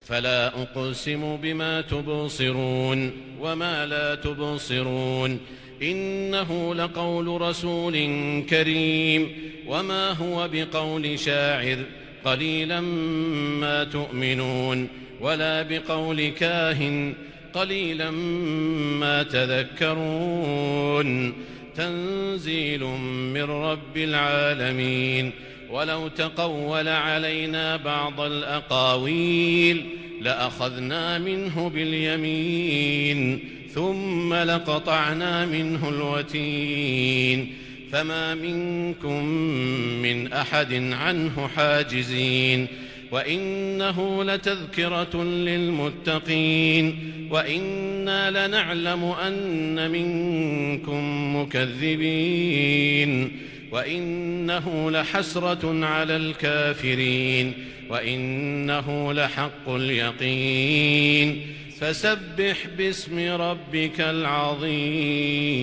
فلا أقسم بما تبصرون وما لا تبصرون إنه لقول رسول كريم وما هو بقول شاعر قليلا ما تؤمنون ولا بقول كاهن قليلا ما تذكرون تنزيل من رب العالمين ولو تقول علينا بعض الأقاويل لأخذنا منه باليمين ثم لقطعنا منه الوتين فما منكم من أحد عنه حاجزين وإنه لتذكرة للمتقين وإنا لنعلم أن منكم مكذبين وإنه لحسرة على الكافرين وإنه لحق اليقين فسبح باسم ربك العظيم.